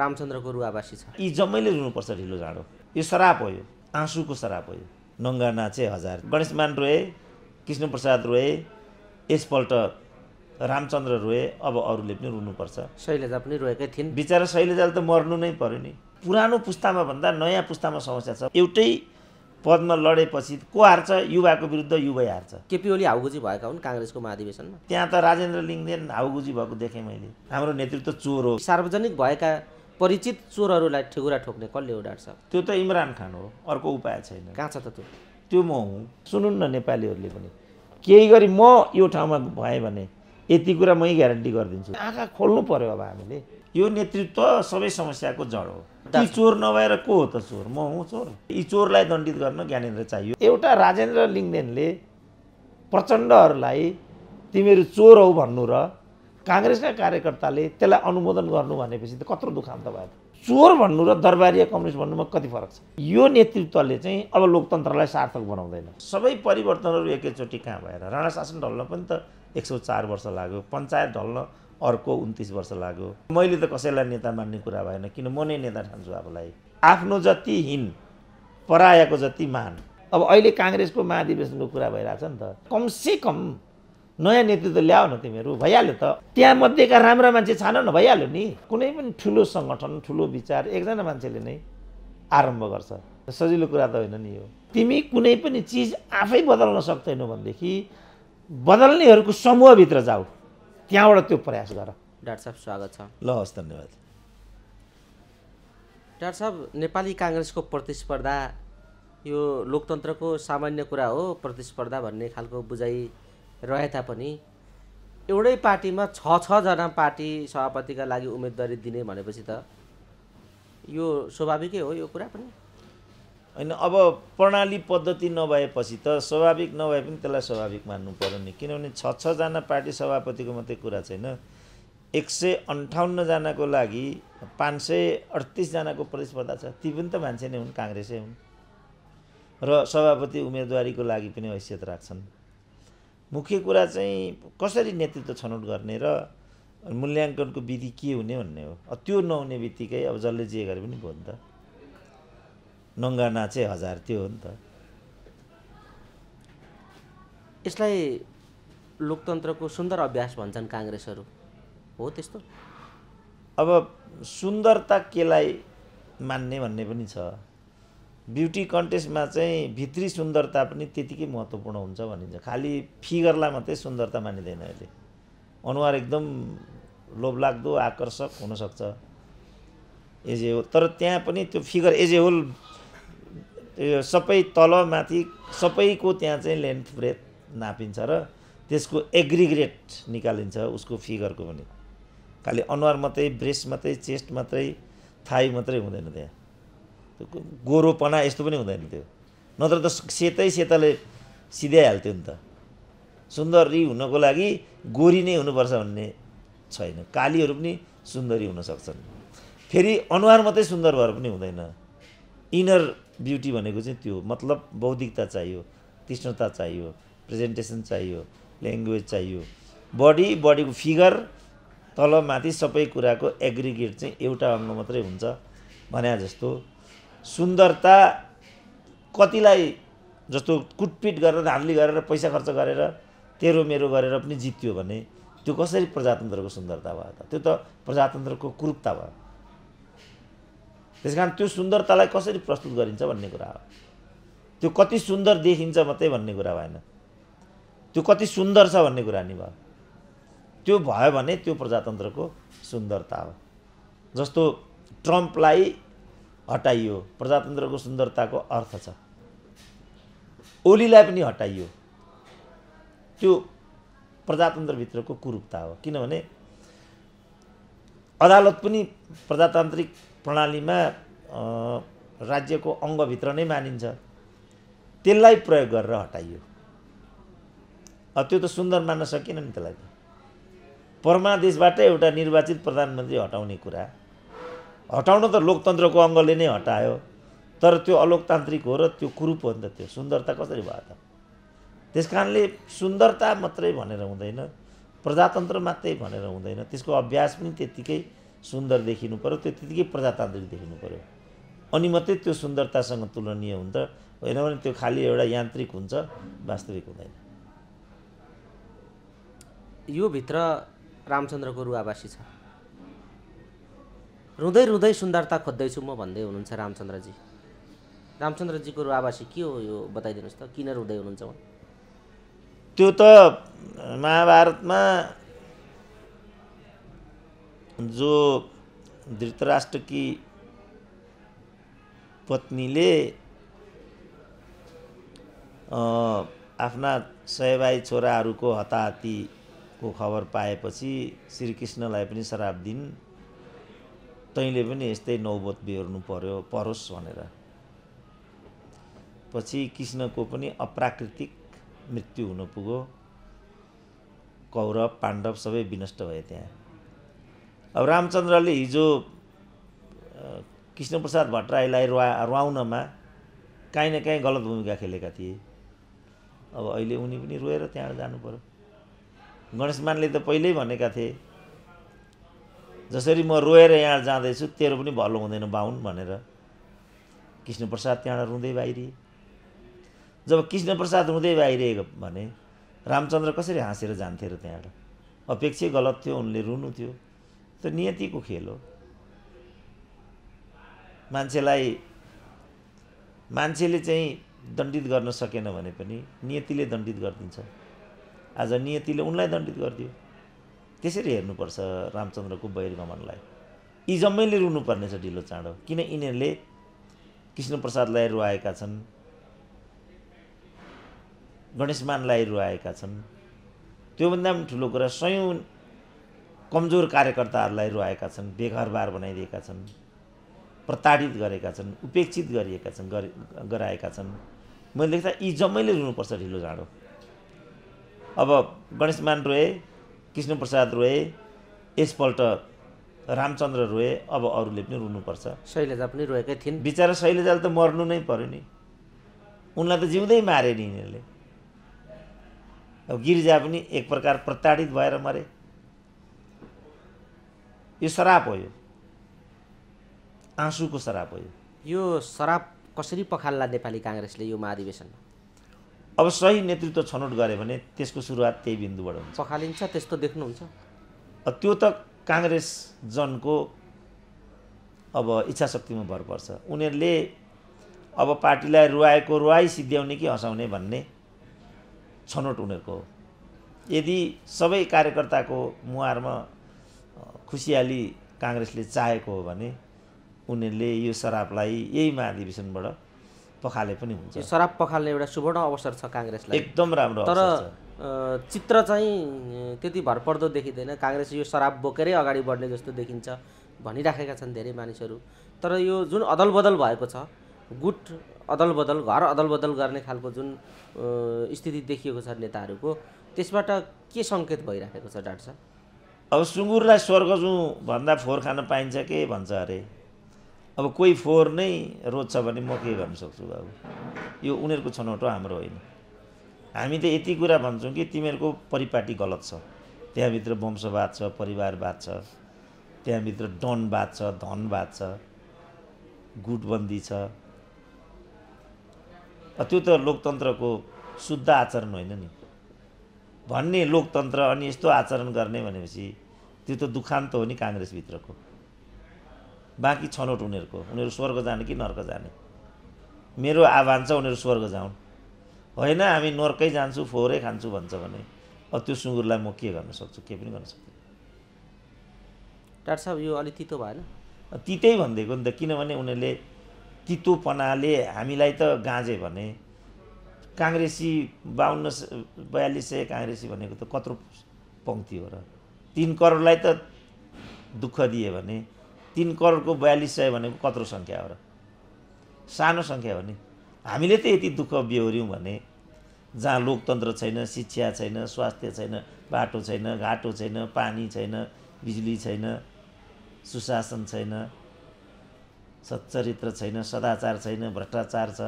रामचन्द्रको रुवावासी छ। यी जम्मैले रुनुपर्छ ढिलो जाँडो। यो श्राप हो, यो आँसुको श्राप हो। यो नङ्गा नाचे हजार, गणेशमान रोए, कृष्णप्रसाद रोए, यसपल्ट रामचन्द्र रोए, अब अरूले पनि रुनुपर्छ। शैलजा पनि रोएकै थिइन्। बिचरा शैलजाले त मर्नु नै पर्यो नि। पुरानो पुस्तामा भन्दा नयाँ पुस्तामा समस्या छ। एउटै पदमा लडेपछि को हार्छ? युवाको विरुद्ध युवै हार्छ। केपी ओली हाउगुजी भएका हुन् काङ्ग्रेसको महाधिवेशनमा। त्यहाँ त राजेन्द्र लिङ्गदेन हाउगुजी भएको देखेँ मैले। हाम्रो नेतृत्व चोर हो। सार्वजनिक भएका परिचित चोरहरूलाई ठेकुरा ठोक्ने कसले हो डाक्टर साहब? त्यो त इमरान खान हो, अर्को उपाय छैन। कहाँ छ त त्यो म हुँ। सुनुन् न नेपालीहरूले पनि, केही गरी म यो ठाउँमा भएँ भने यति कुरा मै ग्यारेन्टी गरिदिन्छु। आँखा खोल्नु पर्यो अब हामीले। यो नेतृत्व सबै समस्याको जड हो। ती चोर नभएर को हो त चोर? म हुँ चोर। यी चोरलाई दण्डित गर्न ज्ञानेन्द्र चाहियो। एउटा राजेन्द्र लिङ्गदेनले प्रचण्डहरूलाई तिमीहरू चोर हौ भन्नु र काङ्ग्रेसका कार्यकर्ताले त्यसलाई अनुमोदन गर्नु भनेपछि त कत्रो दुखान्त भयो। चोर भन्नु र दरबारिया कम्युनिस्ट भन्नुमा कति फरक छ? यो नेतृत्वले चाहिँ अब लोकतन्त्रलाई सार्थक बनाउँदैन। सबै परिवर्तनहरू एकैचोटि कहाँ भएर? राणा शासन ढल्न पनि त 104 वर्ष लाग्यो, पञ्चायत ढल्न अर्को 29 वर्ष लाग्यो। मैले त कसैलाई नेता मान्ने कुरा भएन, किन म नै नेता ठान्छु आफूलाई। आफ्नो जति हिन परायाको जति मान। अब अहिले काङ्ग्रेसको महाधिवेशनको कुरा भइरहेछ नि त। कमसे कम नयाँ नेतृत्व ल्याऊ न तिमीहरू, भइहाल्यो त। त्यहाँ मध्येका राम्रा मान्छे छान न, भइहाल्यो नि। कुनै पनि ठुलो सङ्गठन, ठुलो विचार एकजना मान्छेले नै आरम्भ गर्छ। सजिलो कुरा त होइन नि यो। तिमी कुनै पनि चिज आफै बदल्न सक्दैनौ भनेदेखि बदल्नेहरूको समूहभित्र जाऊ, त्यहाँबाट त्यो प्रयास गर। डाक्टर साहब स्वागत छ। ल हस्, धन्यवाद। डाक्टर साहब, नेपाली काङ्ग्रेसको प्रतिस्पर्धा यो लोकतन्त्रको सामान्य कुरा हो, प्रतिस्पर्धा भन्ने खालको बुझाइ रहे तापनि एउटै पार्टीमा 6 जना पार्टी सभापतिका लागि उम्मेदवारी दिने भनेपछि त यो स्वाभाविकै हो यो कुरा पनि होइन। अब प्रणाली पद्धति नभएपछि त स्वाभाविक नभए पनि त्यसलाई स्वाभाविक मान्नु पर्यो नि। किनभने 6 जना पार्टी सभापतिको मात्रै कुरा छैन। 158 जनाको लागि 538 जनाको प्रतिस्पर्धा छ। ती पनि त मान्छे नै हुन्, काङ्ग्रेसै हुन् र सभापति उम्मेदवारीको लागि पनि हैसियत राख्छन्। मुख्य कुरा चाहिँ कसरी नेतृत्व छनौट गर्ने र मूल्याङ्कनको विधि के हुने भन्ने हो। त्यो नहुने बित्तिकै अब जसले जे गरे पनि भयो नि त। नङ्गा नाचे हजार, त्यो हो नि त। यसलाई लोकतन्त्रको सुन्दर अभ्यास भन्छन् काङ्ग्रेसहरू, हो त्यस्तो? अब सुन्दरता केलाई मान्ने भन्ने पनि छ। ब्युटी कन्टेस्टमा चाहिँ भित्री सुन्दरता पनि त्यतिकै महत्त्वपूर्ण हुन्छ भनिन्छ। खालि फिगरलाई मात्रै सुन्दरता मानिँदैन अहिले। अनुहार एकदम लोभलाग्दो आकर्षक हुनसक्छ एज ए होल, तर त्यहाँ पनि त्यो फिगर एज ए होल सबै तल माथि सबैको त्यहाँ चाहिँ लेन्थ ब्रेथ नापिन्छ र त्यसको एग्रिगेट निकालिन्छ उसको फिगरको पनि। खालि अनुहार मात्रै, ब्रेस्ट मात्रै, चेस्ट मात्रै, थाई मात्रै हुँदैन त्यहाँ। गोरोपना यस्तो पनि हुँदैन त्यो। नत्र त सेतैले सिधाइहाल्थ्यो नि त। सुन्दरी हुनको लागि गोरी नै हुनुपर्छ भन्ने छैन। कालीहरू पनि सुन्दरी हुन सक्छन्। फेरि अनुहार मात्रै सुन्दर भएर पनि हुँदैन। इनर ब्युटी भनेको चाहिँ त्यो मतलब बौद्धिकता चाहियो, तीक्ष्णता चाहियो, प्रेजेन्टेसन चाहियो, ल्याङ्ग्वेज चाहियो। बडीको फिगर तल माथि सबै कुराको एग्रिगेट चाहिँ एउटा अङ्ग मात्रै हुन्छ भने जस्तो सुन्दरता कतिलाई जस्तो कुटपिट गरेर धान्ली गरेर पैसा खर्च गरेर तेरो मेरो गरेर पनि जित्यो भने त्यो कसरी प्रजातन्त्रको सुन्दरता भयो त? त्यो त प्रजातन्त्रको कुरूपता भयो। त्यसकारण त्यो सुन्दरतालाई कसरी प्रस्तुत गरिन्छ भन्ने कुरा हो। त्यो कति सुन्दर देखिन्छ मात्रै भन्ने कुरा भएन, त्यो कति सुन्दर छ भन्ने कुरा नि भयो। त्यो भयो भने त्यो प्रजातन्त्रको सुन्दरता हो। जस्तो ट्रम्पलाई हटाइयो, प्रजातन्त्रको सुन्दरताको अर्थ छ। ओलीलाई पनि हटाइयो, त्यो प्रजातन्त्रभित्रको कुरूपता हो। किनभने अदालत पनि प्रजातान्त्रिक प्रणालीमा राज्यको अङ्गभित्र नै मानिन्छ, त्यसलाई प्रयोग गरेर हटाइयो। त्यो त सुन्दर मान्न सकिएन नि त्यसलाई त। परमादेशबाट एउटा निर्वाचित प्रधानमन्त्री हटाउने कुरा, हटाउन त लोकतन्त्रको अङ्गले नै हटायो, तर त्यो अलोकतान्त्रिक हो र त्यो कुरूप हो नि त। त्यो सुन्दरता कसरी भयो त? त्यसकारणले सुन्दरता मात्रै भनेर हुँदैन, प्रजातन्त्र मात्रै भनेर हुँदैन, त्यसको अभ्यास पनि त्यत्तिकै सुन्दर देखिनु पर्यो, त्यो त्यतिकै प्रजातान्त्रिक देखिनु पर्यो, अनि मात्रै त्यो सुन्दरतासँग तुलनीय हुन्छ। होइन भने त्यो खालि एउटा यान्त्रिक हुन्छ, वास्तविक हुँदैन। यो भित्र रामचन्द्रको रुवाबासी छ। रुँदै रुँदै सुन्दरता खोज्दैछु म भन्दै हुनुहुन्छ रामचन्द्रजी। रामचन्द्रजीको रुवाबासी के हो यो बताइदिनुहोस् त, किन रुँदै हुनुहुन्छ उहाँ? त्यो त महाभारतमा जो धृतराष्ट्रकी पत्नीले आफ्ना 100 भाइ छोराहरूको हताहतीको खबर पाएपछि श्रीकृष्णलाई पनि श्राप दिइन्, तैँले पनि यस्तै नौबत बिहोर्नु परोस् भनेर। पछि कृष्णको पनि अप्राकृतिक मृत्यु हुन पुग्यो, कौरव पाण्डव सबै विनष्ट भए त्यहाँ। अब रामचन्द्रले हिजो कृष्णप्रसाद भट्टराईलाई रुवाउनमा काहीँ न काहीँ गलत भूमिका खेलेका थिए। अब अहिले उनी पनि रोएर त्यहाँ जानु पर्यो। गणेशमानले त पहिल्यै भनेका थिए, जसरी म रोएर यहाँ जाँदैछु तेरो पनि भलो हुँदैन बाहुन भनेर। कृष्णप्रसाद त्यहाँबाट रुँदै बाहिरिए। जब कृष्णप्रसाद रुँदै बाहिरिएको भने रामचन्द्र कसरी हाँसेर जान्थे र त्यहाँबाट? अपेक्षै गलत थियो, उनले रुनु थियो। त नियतिको खेल हो। मान्छेले चाहिँ दण्डित गर्न सकेन भने पनि नियतिले दण्डित गरिदिन्छ। आज नियतिले उनलाई दण्डित गरिदियो। त्यसरी हेर्नुपर्छ रामचन्द्रको बहिर्गमनलाई। यी जम्मैले रुनुपर्ने छ ढिलो चाँडो, किन यिनीहरूले कृष्णप्रसादलाई रुवाएका छन्, गणेशमानलाई रुवाएका छन्। त्योभन्दा पनि ठुलो कुरा, सयौँ कमजोर कार्यकर्ताहरूलाई रुवाएका छन्, बेघरबार बनाइदिएका छन्, प्रताडित गरेका छन्, उपेक्षित गराएका छन्। मैले देख्दा यी जम्मैले रुनुपर्छ ढिलो चाँडो। अब गणेशमान रोए, कृष्णप्रसाद रोए, यसपल्ट रामचन्द्र रोए, अब अरूले पनि रुनुपर्छ। शैलजा पनि रोएकै थिइन्। बिचरा शैलजाले त मर्नु नै पर्यो नि, उनलाई त जिउँदै मारे नि यिनीहरूले। अब गिरिजा पनि एक प्रकार प्रताडित भएर मरे। यो श्राप हो, यो आँसुको श्राप हो। यो श्राप कसरी पखाल्ला नेपाली काङ्ग्रेसले यो महाधिवेशनमा? अब सही नेतृत्व छनौट गरे भने त्यसको सुरुवात त्यही बिन्दुबाट हुन्छ। पखालिन्छ त्यस्तो देख्नुहुन्छ? त्यो त काङ्ग्रेस जनको अब इच्छा शक्तिमा भर पर्छ। उनीहरूले अब पार्टीलाई रुवाएको रुवाई सिद्ध्याउने कि हँसाउने भन्ने छनौट उनीहरूको हो। यदि सबै कार्यकर्ताको मुहारमा खुसियाली काङ्ग्रेसले चाहेको हो भने उनीहरूले यो श्रापलाई यही महाधिवेशनबाट पखाले पनि हुन्छ। यो श्राप पखाल्ने एउटा सुवर्ण अवसर छ काङ्ग्रेसलाई। एकदम राम्रो तर अवसर छ। चित्र चाहिँ त्यति भरपर्दो देखिँदैन। काङ्ग्रेस यो श्राप बोकेरै अगाडि बढ्ने जस्तो देखिन्छ भनिराखेका छन् धेरै मानिसहरू। तर यो जुन अदलबदल भएको छ, गुट अदलबदल, घर अदलबदल गर्ने खालको जुन स्थिति देखिएको छ नेताहरूको, त्यसबाट के सङ्केत भइराखेको छ डाक्टर साहब? अब सुँगुरलाई स्वर्ग जाउँ भन्दा फोहोर खान पाइन्छ के भन्छ अरे। अब कोही फोहोर नै रोज्छ भने म के गर्न सक्छु बाबु? यो उनीहरूको छनौट हो, हाम्रो होइन। हामी त यति कुरा भन्छौँ कि तिमीहरूको परिपाटी गलत छ। त्यहाँभित्र वंशवाद छ, परिवारवाद छ, त्यहाँभित्र डनवाद छ, धनवाद छ, गुटबन्दी छ। त्यो त लोकतन्त्रको शुद्ध आचरण होइन नि भन्ने। लोकतन्त्र अनि यस्तो आचरण गर्ने भनेपछि त्यो त दुखान्त हो नि काङ्ग्रेसभित्रको। बाँकी छनौट उनीहरूको, उनीहरू स्वर्ग जाने कि नर्क जाने। मेरो आह्वान छ उनीहरू स्वर्ग जाउन्। होइन हामी नर्कै जान्छु, फोहोरै खान्छु भन्छ भने अब त्यो सुँगुरलाई म के गर्न सक्छु? के पनि गर्न सक्छु। डाक्टर साहब यो अलि तितो भएन? तितै भनिदिएको नि त, किनभने उनीहरूले तितोपनाले हामीलाई त गाँजे भने। काङ्ग्रेसी 52-42 काङ्ग्रेसी भनेको त कत्रो पङ्क्ति हो र? 3 करोडलाई त दुःख दिए भने 3 करोडको 4200 भनेको कत्रो सङ्ख्या हो र? सानो सङ्ख्या हो नि। हामीले त यति दुःख बेहोर्यौँ भने जहाँ लोकतन्त्र छैन, शिक्षा छैन, स्वास्थ्य छैन, बाटो छैन, घाटो छैन, पानी छैन, बिजुली छैन, सुशासन छैन, सच्चरित्र छैन, सदाचार छैन, भ्रष्टाचार छ।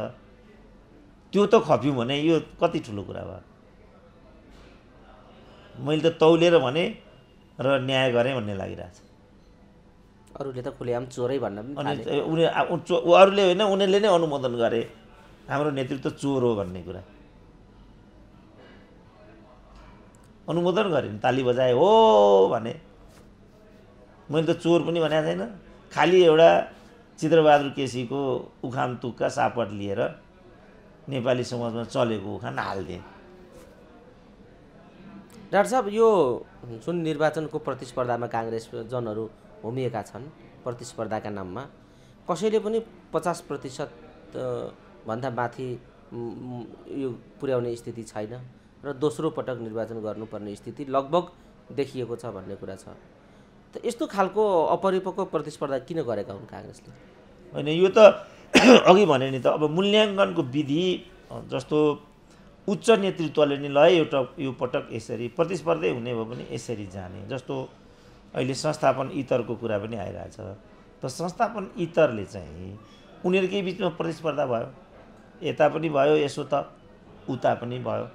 त्यो त खप्यौँ भने यो कति ठुलो कुरा भयो। मैले त तौलेर भने र न्याय गरेँ भन्ने लागिरहेछ। अरूले त खुलेआम चोरै भन्न पनि अनि थाले। अरूले होइन, उनीहरूले नै अनुमोदन गरे हाम्रो नेतृत्व चोर हो भन्ने कुरा। अनुमोदन गरेँ, ताली बजाए हो भने। मैले त चोर पनि भनेको छैन, खालि एउटा चित्रबहादुर केसीको उखान तुक्का सापट लिएर नेपाली समाजमा चलेको उखान हाल्दिएँ। डाक्टर साहब, यो जुन निर्वाचनको प्रतिस्पर्धामा काङ्ग्रेसजनहरू होमिएका छन् प्रतिस्पर्धाका नाममा, कसैले पनि 50% भन्दा माथि यो पुर्याउने स्थिति छैन र दोस्रो पटक निर्वाचन गर्नुपर्ने स्थिति लगभग देखिएको छ भन्ने कुरा छ। त यस्तो खालको अपरिपक्व प्रतिस्पर्धा किन गरेका हुन् काङ्ग्रेसले? होइन, यो त अघि भने नि त, अब मूल्याङ्कनको विधि जस्तो उच्च नेतृत्वले नि ल यो पटक यसरी प्रतिस्पर्धै हुने भए पनि यसरी जाने। जस्तो अहिले संस्थापन इतरको कुरा पनि आइरहेछ, त संस्थापन इतरले चाहिँ उनीहरूकै बिचमा प्रतिस्पर्धा भयो, यता पनि भयो, यसो त उता पनि भयो।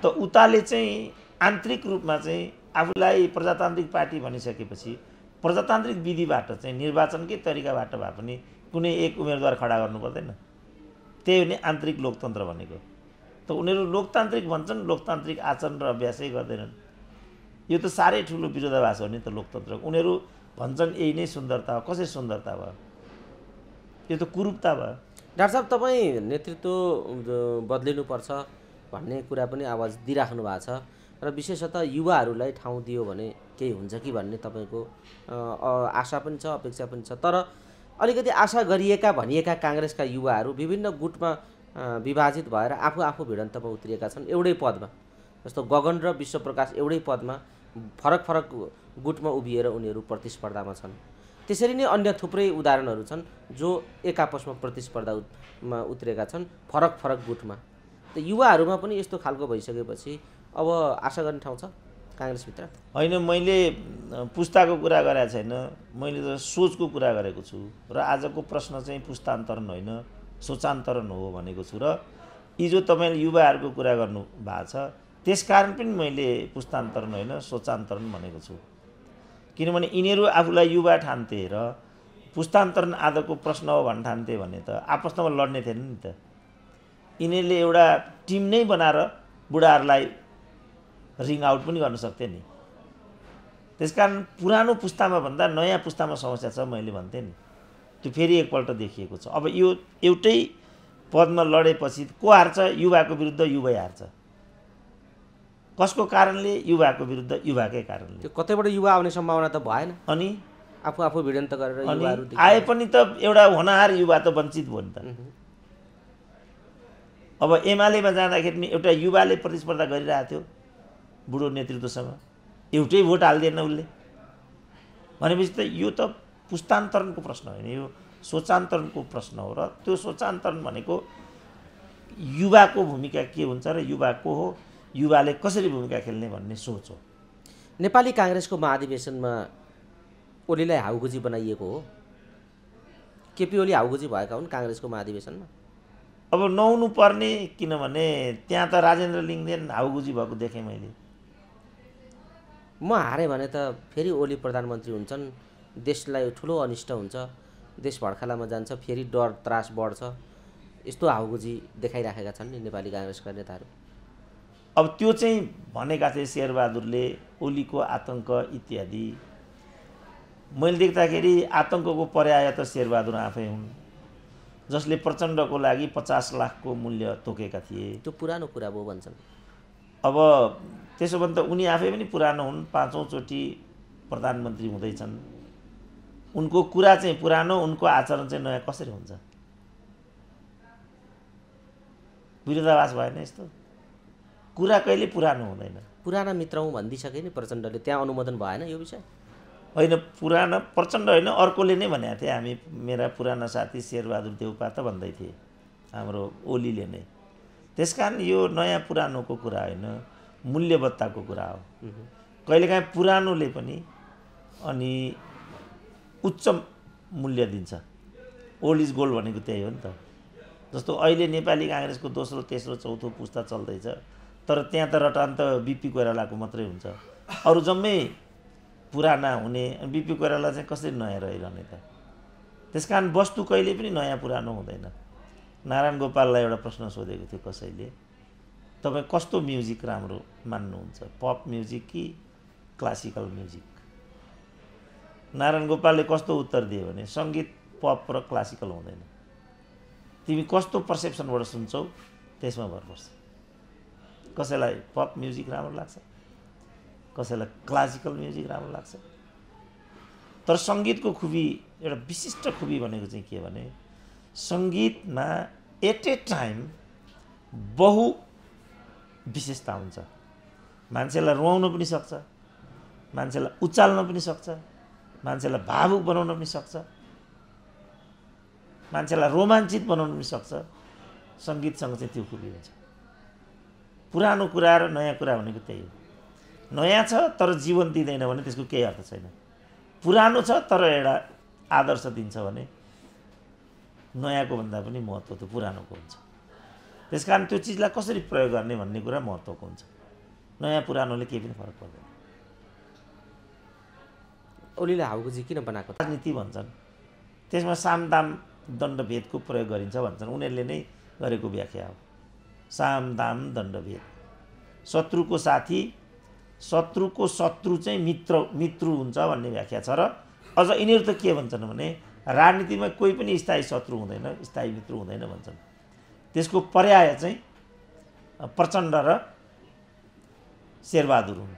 त उताले चाहिँ आन्तरिक रूपमा चाहिँ आफूलाई प्रजातान्त्रिक पार्टी भनिसकेपछि प्रजातान्त्रिक विधिबाट चाहिँ निर्वाचनकै तरिकाबाट भए पनि कुनै एक उम्मेदवार खडा गर्नु पर्दैन। त्यही हो नि आन्तरिक लोकतन्त्र भनेको। त उनीहरू लोकतान्त्रिक भन्छन्, लोकतान्त्रिक आचरण र अभ्यासै गर्दैनन्। यो त साह्रै ठुलो विरोधाभास हो नि त लोकतन्त्र। उनीहरू भन्छन् यही नै सुन्दरता हो, कसरी सुन्दरता भयो? यो त कुरूपता भयो। डाक्टर साहब, तपाईँ नेतृत्व बदलिनुपर्छ भन्ने कुरा पनि आवाज दिइराख्नु भएको छ र विशेषतः युवाहरूलाई ठाउँ दियो भने केही हुन्छ कि भन्ने तपाईँको आशा पनि छ, अपेक्षा पनि छ। तर अलिकति आशा गरिएका भनिएका काङ्ग्रेसका युवाहरू विभिन्न गुटमा विभाजित भएर आफू भिडन्तमा उत्रिएका छन् एउटै पदमा। जस्तो गगन र विश्वप्रकाश एउटै पदमा फरक फरक गुटमा उभिएर उनीहरू प्रतिस्पर्धामा छन्। त्यसरी नै अन्य थुप्रै उदाहरणहरू छन् जो एक आपसमा प्रतिस्पर्धामा उत्रेका छन् फरक फरक गुटमा। त युवाहरूमा पनि यस्तो खालको भइसकेपछि अब आशा गर्ने ठाउँ छ काङ्ग्रेसभित्र? होइन, मैले पुस्ताको कुरा गरेको छैन, मैले त सोचको कुरा गरेको छु। र आजको प्रश्न चाहिँ पुस्तान्तरण होइन, सोचान्तरण हो भनेको छु। र हिजो तपाईँले युवाहरूको कुरा गर्नु भएको छ, त्यसकारण पनि मैले पुस्तान्तरण होइन सोचान्तरण भनेको छु। किनभने यिनीहरू आफूलाई युवा ठान्थे र पुस्तान्तरण आजको प्रश्न हो भन्न ठान्थे भने त आपसमा लड्ने थिएन नि त। यिनीहरूले एउटा टिम नै बनाएर बुढाहरूलाई रिङ आउट पनि गर्न सक्थे नि। त्यसकारण पुरानो पुस्तामा भन्दा नयाँ पुस्तामा समस्या छ मैले भन्थेँ नि, त्यो फेरि एकपल्ट देखिएको छ। अब यो एउटै पदमा लडेपछि को हार्छ? युवाको विरुद्ध युवै हार्छ। कसको कारणले? युवाको विरुद्ध युवाकै कारणले। त्यो कतैबाट युवा आउने सम्भावना त भएन। अनि आफू भिडन्त गरेर युवाहरू आए पनि त एउटा होनहार युवा त वञ्चित भयो नि त। अब एमालेमा जाँदाखेरि पनि एउटा युवाले प्रतिस्पर्धा गरिरहेको थियो बुढो नेतृत्वसँग, एउटै भोट हाल्दैन उसले भनेपछि त यो त पुस्तान्तरणको प्रश्न होइन, यो सोचान्तरणको प्रश्न हो। र त्यो सोचान्तरण भनेको युवाको भूमिका के हुन्छ र युवा को हो, युवाले कसरी भूमिका खेल्ने भन्ने सोच हो। नेपाली काङ्ग्रेसको महाधिवेशनमा ओलीलाई हाउगुजी बनाइएको हो। केपी ओली हाउगुजी भएका हुन् काङ्ग्रेसको महाधिवेशनमा? अब नहुनु पर्ने, किनभने त्यहाँ त राजेन्द्र लिङ्गदेन हाउगुजी भएको देखेँ मैले। म हारेँ भने त फेरि ओली प्रधानमन्त्री हुन्छन्, देशलाई ठुलो अनिष्ट हुन्छ, देश भड्खालामा जान्छ, फेरि डर त्रास बढ्छ, यस्तो हाउगुजी देखाइराखेका छन् नि नेपाली काङ्ग्रेसका नेताहरू। अब त्यो चाहिँ भनेका थिए शेरबहादुरले, ओलीको आतङ्क इत्यादि। मैले देख्दाखेरि आतङ्कको पर्याय त शेरबहादुर आफै हुन्, जसले प्रचण्डको लागि 50 लाखको मूल्य तोकेका थिए। त्यो पुरानो कुरा भयो भन्छन्। अब त्यसो भने त उनी आफै पनि पुरानो हुन्, 5औं चोटि प्रधानमन्त्री हुँदैछन्। उनको कुरा चाहिँ पुरानो, उनको आचरण चाहिँ नयाँ कसरी हुन्छ? विरोधाभास भएन यस्तो? कुरा कहिले पुरानो हुँदैन। पुराना मित्र हुँ भनिदिइसके नि प्रचण्डले, त्यहाँ अनुमोदन भएन यो विषय? होइन, पुरानो प्रचण्ड होइन, अर्कोले नै भनेको थिए। हामी मेरा पुराना साथी शेरबहादुर देउपा त भन्दै थिए हाम्रो ओलीले नै। त्यसकारण यो नयाँ पुरानोको कुरा होइन, मूल्यवत्ताको कुरा हो। कहिलेकाहीँ पुरानोले पनि अनि उच्च मूल्य दिन्छ। ओल्ड इज गोल्ड भनेको त्यही हो नि त। जस्तो अहिले नेपाली काङ्ग्रेसको दोस्रो तेस्रो चौथो पुस्ता चल्दैछ, तर त्यहाँ त रटान त बिपी कोइरालाको मात्रै हुन्छ, अरू जम्मै पुराना हुने, बिपी कोइराला चाहिँ कसरी नयाँ रहिरहने त? त्यसकारण वस्तु कहिले पनि नयाँ पुरानो हुँदैन। नारायण गोपाललाई एउटा प्रश्न सोधेको थियो कसैले, तपाईँ कस्तो म्युजिक राम्रो मान्नुहुन्छ, पप म्युजिक कि क्लासिकल म्युजिक? नारायण गोपालले कस्तो उत्तर दियो भने सङ्गीत पप र क्लासिकल हुँदैन, तिमी कस्तो पर्सेप्सनबाट सुन्छौ त्यसमा भर पर्छ। कसैलाई पप म्युजिक राम्रो लाग्छ, कसैलाई क्लासिकल म्युजिक राम्रो लाग्छ। तर सङ्गीतको खुबी, एउटा विशिष्ट खुबी भनेको चाहिँ के भने सङ्गीतमा एट ए टाइम बहु विशेषता हुन्छ। मान्छेलाई रुवाउन पनि सक्छ, मान्छेलाई उचाल्न पनि सक्छ, मान्छेलाई भावुक बनाउन पनि सक्छ, मान्छेलाई रोमाञ्चित बनाउन पनि सक्छ। सङ्गीतसँग चाहिँ त्यो खुबी हुन्छ। पुरानो कुरा र नयाँ कुरा भनेको त्यही हो। नयाँ छ तर जीवन दिँदैन भने त्यसको केही अर्थ छैन। पुरानो छ तर एउटा आदर्श दिन्छ भने नयाँको भन्दा पनि महत्त्व त पुरानोको हुन्छ। त्यसकारण त्यो चिजलाई कसरी प्रयोग गर्ने भन्ने कुरा महत्त्वको हुन्छ। नयाँ पुरानोले केही पनि फरक पर्दैन। ओलीले हाउगुजी किन बनाएको? राजनीति भन्छन्, त्यसमा सामदाम दण्डभेदको प्रयोग गरिन्छ भन्छन्। उनीहरूले नै गरेको व्याख्या हो। सामदाम दण्डभेद, शत्रुको साथी, शत्रुको शत्रु चाहिँ मित्र हुन्छ भन्ने व्याख्या छ। र अझ यिनीहरू त के भन्छन् भने राजनीतिमा कोही पनि स्थायी शत्रु हुँदैन, स्थायी मित्र हुँदैन भन्छन्। त्यसको पर्याय चाहिँ प्रचण्ड र शेरबहादुर हुन्।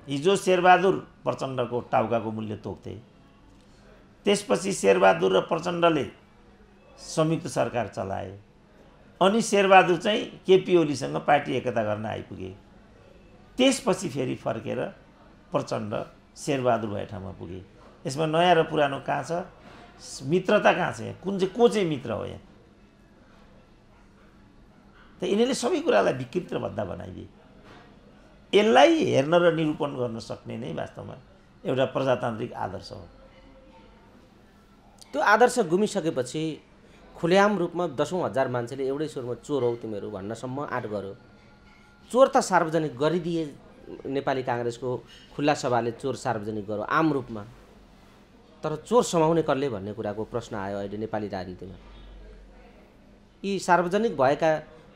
हिजो शेरबहादुर प्रचण्डको टाउकाको मूल्य तोक्थे, त्यसपछि शेरबहादुर र प्रचण्डले संयुक्त सरकार चलाए, अनि शेरबहादुर चाहिँ केपी ओलीसँग पार्टी एकता गर्न आइपुगे। त्यसपछि फेरि फर्केर प्रचण्ड शेरबहादुर भए ठाउँमा पुगे। यसमा नयाँ र पुरानो कहाँ छ? मित्रता कहाँ छ? को चाहिँ मित्र हो यहाँ? त यिनीहरूले सबै कुरालाई विकृत र भद्दा बनाइदिए। यसलाई हेर्न र निरूपण गर्न सक्ने नै वास्तवमा एउटा प्रजातान्त्रिक आदर्श हो। त्यो आदर्श गुमिसकेपछि खुलेआम रूपमा दशौं हजार मान्छेले एउटै स्वरमा चोर हौ तिमीहरू भन्नसम्म आँट गर्यो। चोर त सार्वजनिक गरिदिए, नेपाली काङ्ग्रेसको खुल्ला सभाले चोर सार्वजनिक गर्यो आम रूपमा। तर चोर समाउने कसले भन्ने कुराको प्रश्न आयो अहिले नेपाली राजनीतिमा। यी सार्वजनिक भएका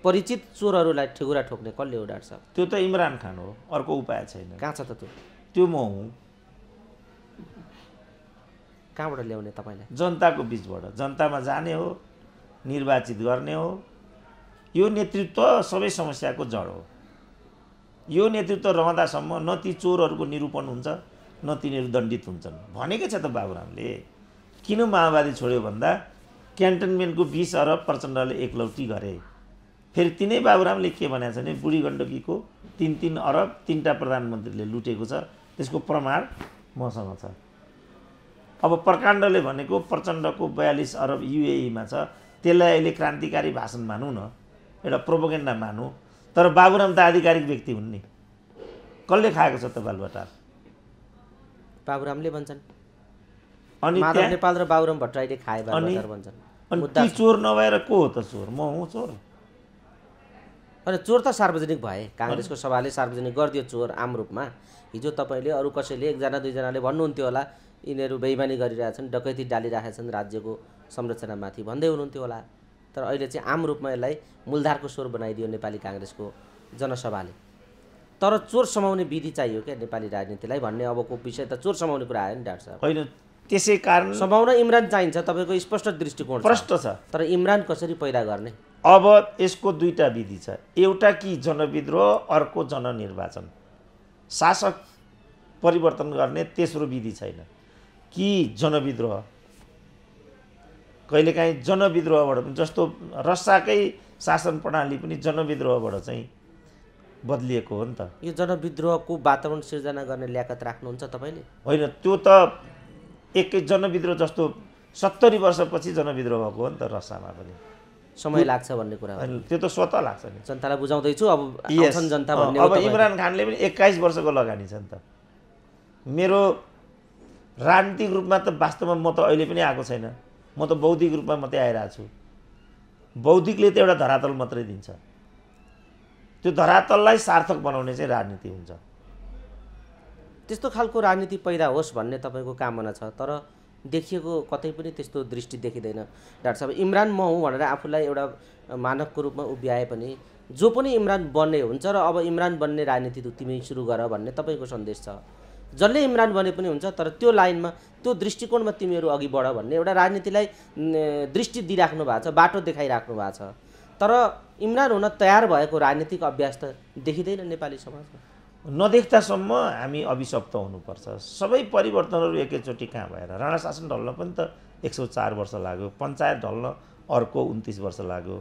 परिचित चोरहरूलाई ठेकुरा ठोक्ने कसले हो डाक्टर साहब? त्यो त इमरान खान हो, अर्को उपाय छैन। कहाँ छ त त्यो? त्यो म हुँ। कहाँबाट ल्याउने तपाईँलाई? जनताको बिचबाट। जनतामा जाने हो, निर्वाचित गर्ने हो। यो नेतृत्व सबै समस्याको जड हो। यो नेतृत्व रहँदासम्म न ती चोरहरूको निरूपण हुन्छ, न तिनीहरू दण्डित हुन्छन्। भनेकै छ त बाबुरामले। किन माओवादी छोड्यो भन्दा क्यान्टनमेन्टको 20 अरब प्रचण्डले एकलौटी गरे। फेरि तिनै बाबुरामले के भनेको छ भने बुढी गण्डकीको 3-3 अरब 3टा प्रधानमन्त्रीले लुटेको छ, त्यसको प्रमाण मसँग छ। अब प्रकाण्डले भनेको प्रचण्डको 42 अरब युएईमा छ, त्यसलाई अहिले क्रान्तिकारी भाषण मानौँ न, एउटा प्रोपोगेन्डा मानौँ। तर बाबुराम त आधिकारिक व्यक्ति हुन् नि। कसले खाएको छ त बालबटार? बाबुरामले भन्छन्। अनि माधव नेपाल र बाबुराम भट्टराईले खाए बालबटार भन्छन्। अनि ती चोर नभएर को हो त चोर? म हुँ चोर। अनि चोर त सार्वजनिक भए, काङ्ग्रेसको सभाले सार्वजनिक गरिदियो चोर आम रूपमा। हिजो तपाईँले अरू कसैले 1-2जनाले भन्नुहुन्थ्यो होला यिनीहरू बेइमानी गरिरहेछन्, डकैती डालिरहेछन् राज्यको संरचनामाथि भन्दै हुनुहुन्थ्यो होला। तर अहिले चाहिँ आम रूपमा यसलाई मूलधारको स्वर बनाइदियो नेपाली काङ्ग्रेसको जनसभाले। तर चोर समाउने विधि चाहियो क्या नेपाली राजनीतिलाई भन्ने अबको विषय त चोर समाउने कुरा आयो नि डाक्टर साहब। होइन, त्यसै कारण समाउन इमरान चाहिन्छ, तपाईँको स्पष्ट दृष्टिकोण प्रष्ट छ। तर इमरान कसरी पैदा गर्ने? अब यसको दुईटा विधि छ। एउटा कि जनविद्रोह, अर्को जननिर्वाचन। शासक परिवर्तन गर्ने तेस्रो विधि छैन कि जनविद्रोह। कहिलेकाहीँ जनविद्रोहबाट पनि, जस्तो रसाकै शासन प्रणाली पनि जनविद्रोहबाट चाहिँ बदलिएको हो नि त। यो जनविद्रोहको वातावरण सिर्जना गर्ने ल्याकत राख्नुहुन्छ तपाईँले? होइन, त्यो त एकै जनविद्रोह जस्तो 70 वर्षपछि जनविद्रोह भएको हो नि त। रसामा पनि समय लाग्छ भन्ने कुरा हो। त्यो त स्वतः लाग्छ नि। जनतालाई बुझाउँदैछु, अब आउँछन् जनता भन्ने हो। अब इमरान खानले पनि 21 वर्षको लगानी छ नि त। मेरो राजनीतिक रूपमा त वास्तवमा म त अहिले पनि आएको छैन। म त बौद्धिक रूपमा मात्रै आइरहेको छु। बौद्धिकले त एउटा धरातल मात्रै दिन्छ। त्यो धरातललाई सार्थक बनाउने चाहिँ राजनीति हुन्छ। त्यस्तो खालको राजनीति पैदा होस् भन्ने तपाईँको कामना छ, तर देखिएको कतै पनि त्यस्तो दृष्टि देखिँदैन। डाक्टर साहब, इमरान म हुँ भनेर आफूलाई एउटा मानवको रूपमा उभ्याए पनि जो पनि इमरान बन्ने हुन्छ र अब इमरान बन्ने राजनीति तिमी सुरु गर भन्ने तपाईँको सन्देश छ। जसले इमरान बने पनि हुन्छ, तर त्यो लाइनमा त्यो दृष्टिकोणमा तिमीहरू अघि बढ भन्ने एउटा राजनीतिलाई दृष्टि दिइराख्नु भएको छ, बाटो देखाइराख्नु भएको छ। तर इमरान हुन तयार भएको राजनीतिक अभ्यास त देखिँदैन नेपाली समाजमा। नदेख्दासम्म हामी अभिशप्त हुनुपर्छ। सबै परिवर्तनहरू एकैचोटि कहाँ भएर, राणा शासन ढल्न पनि त 104 वर्ष लाग्यो, पञ्चायत ढल्न अर्को 29 वर्ष लाग्यो।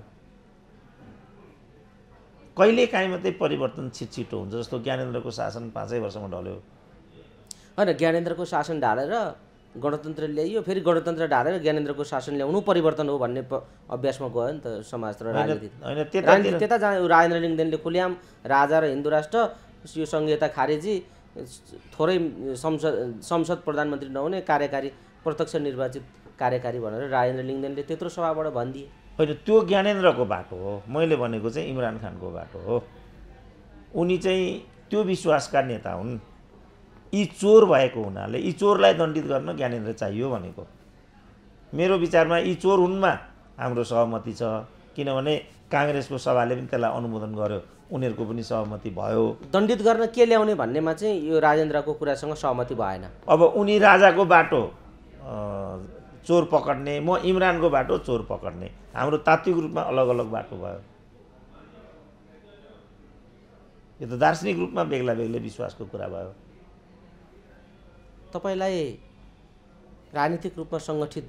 कहिलेकाहीँ मात्रै परिवर्तन छिटो हुन्छ, जस्तो ज्ञानेन्द्रको शासन 5 वर्षमा ढल्यो। होइन, ज्ञानेन्द्रको शासन ढालेर गणतन्त्र ल्याइयो, फेरि गणतन्त्र ढालेर ज्ञानेन्द्रको शासन ल्याउनु परिवर्तन हो भन्ने अभ्यासमा गयो नि त समाज र राजनीति। त्यता राजेन्द्र लिङ्गदेनले खुल्याम राजा र हिन्दू राष्ट्र, यो संहिता खारेजी, थोरै संसद प्रधानमन्त्री नहुने, कार्यकारी प्रत्यक्ष निर्वाचित कार्यकारी भनेर राजेन्द्र लिङ्गदेनले त्यत्रो सभाबाट भनिदिए। होइन, त्यो ज्ञानेन्द्रको बाटो हो। मैले भनेको चाहिँ इमरान खानको बाटो हो। उनी चाहिँ त्यो विश्वासका नेता हुन्। यी चोर भएको हुनाले यी चोरलाई दण्डित गर्न ज्ञानेन्द्र चाहियो भनेको। मेरो विचारमा यी चोर हुनमा हाम्रो सहमति छ, किनभने काङ्ग्रेसको सभाले पनि त्यसलाई अनुमोदन गर्यो, उनीहरूको पनि सहमति भयो। दण्डित गर्न के ल्याउने भन्नेमा चाहिँ यो राजेन्द्रको कुरासँग सहमति भएन। अब उनी राजाको बाटो चोर पकड्ने, म इमरानको बाटो चोर पकड्ने, हाम्रो तात्विक रूपमा अलग अलग बाटो भयो। यो त दार्शनिक रूपमा बेग्ला बेग्लै विश्वासको कुरा भयो। तपाईलाई राजनीतिक रूपमा सङ्गठित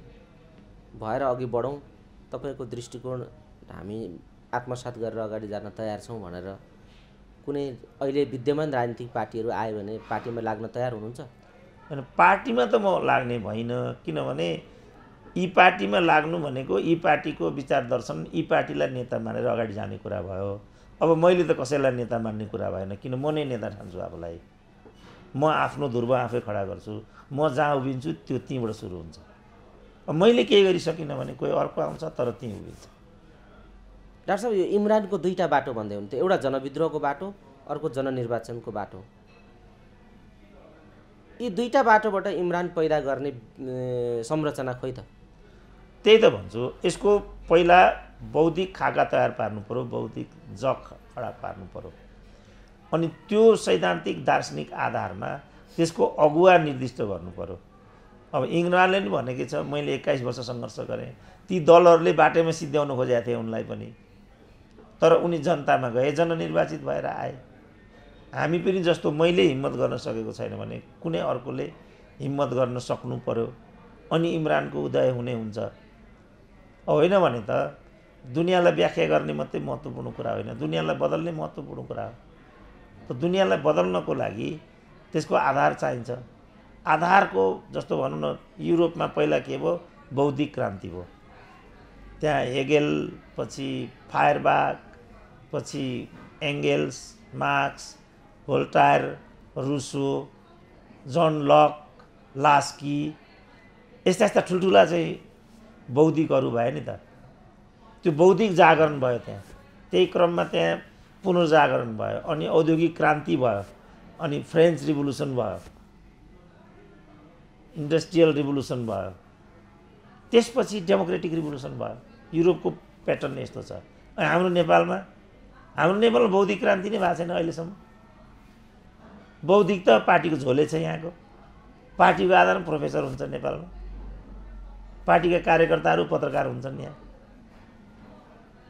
भएर अघि बढौँ, तपाईँको दृष्टिकोण हामी आत्मसात गरेर अगाडि जान तयार छौँ भनेर कुनै अहिले विद्यमान राजनीतिक पार्टीहरू आयो भने पार्टीमा लाग्न तयार हुनुहुन्छ? होइन, पार्टीमा त म लाग्ने भइन, किनभने यी पार्टीमा लाग्नु भनेको यी पार्टीको विचार दर्शन, यी पार्टीलाई नेता मानेर अगाडि जाने कुरा भयो। अब मैले त कसैलाई नेता मान्ने कुरा भएन, किन म नै नेता ठान्छु आफूलाई। म आफ्नो ध्रुव आफै खडा गर्छु, म जहाँ उभिन्छु त्यो त्यहीँबाट सुरु हुन्छ। अब मैले केही गरिसकिनँ भने कोही अर्को आउँछ, तर त्यहीँ उभिन्छ। डाक्टर साहब, यो इमरानको दुईवटा बाटो भन्दै हुन्थ्यो, एउटा जनविद्रोहको बाटो, अर्को जननिर्वाचनको बाटो। यी दुईवटा बाटोबाट इमरान पैदा गर्ने संरचना खोइ त? त्यही त भन्छु, यसको पहिला बौद्धिक खाका तयार पार्नु पर्यो, बौद्धिक जग खडा पार्नु पर्यो, अनि त्यो सैद्धान्तिक दार्शनिक आधारमा त्यसको अगुवा निर्दिष्ट गर्नु पर्यो। अब इमरानले नि भनेकै छ, मैले 21 वर्ष सङ्घर्ष गरेँ, ती दलहरूले बाटैमा सिद्ध्याउन खोजेका थिए उनलाई पनि, तर उनी जनतामा गए, जननिर्वाचित भएर आए। हामी पनि जस्तो मैले हिम्मत गर्न सकेको छैन भने कुनै अर्कोले हिम्मत गर्न सक्नु पर्यो, अनि इमरानको उदय हुने हुन्छ। होइन भने त दुनियाँलाई व्याख्या गर्ने मात्रै महत्त्वपूर्ण कुरा होइन, दुनियाँलाई बदल्ने महत्त्वपूर्ण कुरा हो। त दुनियाँलाई बदल्नको लागि त्यसको आधार चाहिन्छ। आधारको जस्तो भनौँ न, युरोपमा पहिला के भयो, बौद्धिक क्रान्ति भयो। त्यहाँ हेगेल, पछि फायरबाख, पछि एङ्गेल्स, मार्क्स, भोल्टायर, रुसो, जन लक, लास्की, यस्ता यस्ता ठुल्ठुला चाहिँ बौद्धिकहरू भए नि त। त्यो बौद्धिक जागरण भयो त्यहाँ। त्यही क्रममा त्यहाँ पुनर्जागरण भयो, अनि औद्योगिक क्रान्ति भयो, अनि फ्रेन्च रिभोल्युसन भयो, इन्डस्ट्रियल रिभोल्युसन भयो, त्यसपछि डेमोक्रेटिक रिभोल्युसन भयो। युरोपको प्याटर्न यस्तो छ। अनि हाम्रो नेपालमा बौद्धिक क्रान्ति नै भएको छैन अहिलेसम्म। बौद्धिक त पार्टीको झोले छ यहाँको। पार्टीको आधारमा प्रोफेसर हुन्छ नेपालमा, पार्टीका कार्यकर्ताहरू पत्रकार हुन्छन् यहाँ।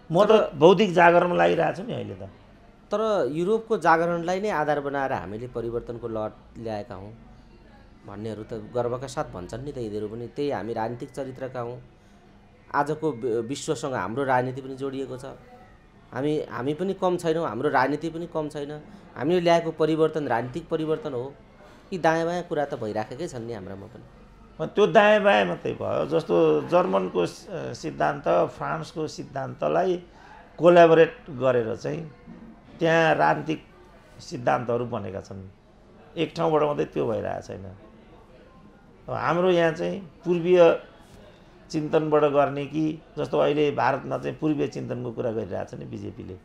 म त बौद्धिक जागरणमा लागिरहेको छु नि अहिले त। तर युरोपको जागरणलाई नै आधार बनाएर हामीले परिवर्तनको लहर ल्याएका हौँ भन्नेहरू त गर्वका साथ भन्छन् नि त। यिनीहरू पनि त्यही हामी राजनीतिक चरित्रका हौँ। आजको विश्वसँग हाम्रो राजनीति पनि जोडिएको छ। हामी पनि कम छैनौँ, हाम्रो राजनीति पनि कम छैन। हामीले ल्याएको परिवर्तन राजनीतिक परिवर्तन हो कि दायाँ बायाँ कुरा त भइराखेकै छन् नि हाम्रामा पनि। त्यो दायाँ बायाँ मात्रै भयो। जस्तो जर्मनको सिद्धान्त, फ्रान्सको सिद्धान्तलाई कोल्याबोरेट गरेर चाहिँ त्यहाँ राजनीतिक सिद्धान्तहरू बनेका छन्। एक ठाउँबाट मात्रै त्यो भइरहेको छैन। हाम्रो यहाँ चाहिँ पूर्वीय चिन्तनबाट गर्ने कि जस्तो अहिले भारतमा चाहिँ पूर्वीय चिन्तनको कुरा गरिरहेछ नि बिजेपीले,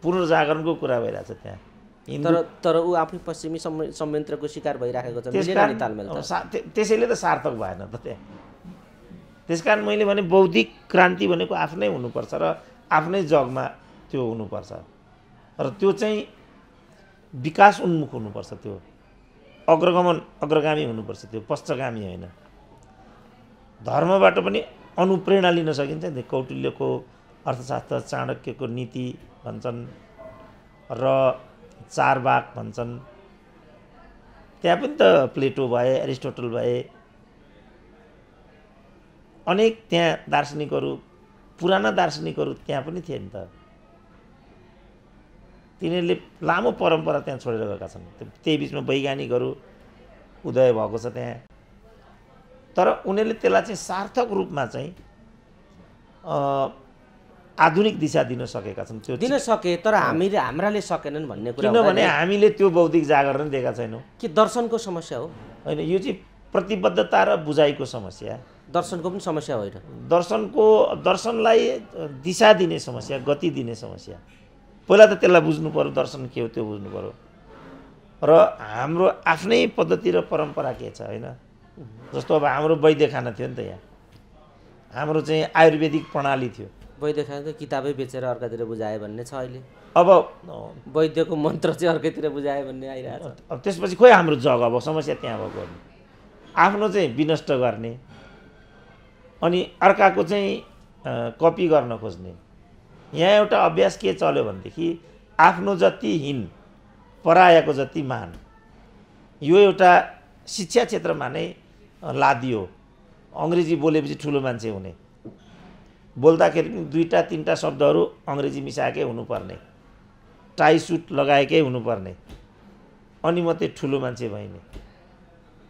पुनर्जागरणको कुरा भइरहेछ त्यहाँ। तर ऊ आफै पश्चिमी संयन्त्रको शिकार भइराखेको छ, मिलेन नि तालमेल त। त्यसैले त सार्थक भएन त त्यहाँ। त्यसकारण मैले भने बौद्धिक क्रान्ति भनेको आफ्नै हुनुपर्छ र आफ्नै जगमा त्यो हुनुपर्छ र त्यो चाहिँ विकास उन्मुख हुनुपर्छ, त्यो अग्रगामी हुनुपर्छ, त्यो पश्चगामी होइन। धर्मबाट पनि अनुप्रेरणा लिन सकिन्छ नि। कौटिल्यको अर्थशास्त्र, चाणक्यको नीति भन्छन् र चारवाक भन्छन्, त्यहाँ पनि त प्लेटो भए, एरिस्टोटल भए, अनेक त्यहाँ दार्शनिकहरू, पुराना दार्शनिकहरू त्यहाँ पनि थिए नि त। तिनीहरूले लामो परम्परा त्यहाँ छोडेर गएका छन्। त्यही बिचमा वैज्ञानिकहरू उदय भएको छ त्यहाँ। तर उनीहरूले त्यसलाई चाहिँ सार्थक रूपमा चाहिँ आधुनिक दिशा दिन सकेका छन्। त्यो दिन सके, तर हाम्राले सकेनन् भन्ने कुरा। किनभने हामीले त्यो बौद्धिक जागरण दिएका छैनौँ। के दर्शनको समस्या हो? होइन, यो चाहिँ प्रतिबद्धता र बुझाइको समस्या। दर्शनको पनि समस्या होइन। दर्शनलाई दिशा दिने समस्या, गति दिने समस्या। पहिला त त्यसलाई बुझ्नु पर्यो, दर्शन के हो त्यो बुझ्नु पर्यो। र हाम्रो आफ्नै पद्धति र परम्परा के छ, होइन? जस्तो अब हाम्रो वैद्य खाना थियो नि त, यहाँ हाम्रो चाहिँ आयुर्वेदिक प्रणाली थियो। वैद्य खाना त किताबै बेचेर अर्कातिर बुझाए भन्ने छ अहिले। अब वैद्यको मन्त्र चाहिँ अर्कैतिर बुझाए भन्ने आइरहेको छ। अब त्यसपछि खोइ हाम्रो जग, अब समस्या त्यहाँ भएको गर्नु, आफ्नो चाहिँ विनष्ट गर्ने अनि अर्काको चाहिँ कपी गर्न खोज्ने। यहाँ एउटा अभ्यास के चल्यो भनेदेखि आफ्नो जति हीन परायाको जति मान, यो एउटा शिक्षा क्षेत्रमा नै लादियो। अङ्ग्रेजी बोलेपछि ठुलो मान्छे हुने, बोल्दाखेरि पनि 2-3 शब्दहरू अङ्ग्रेजी मिसाएकै हुनुपर्ने, टाई सुट लगाएकै हुनुपर्ने, अनि मात्रै ठुलो मान्छे भइने।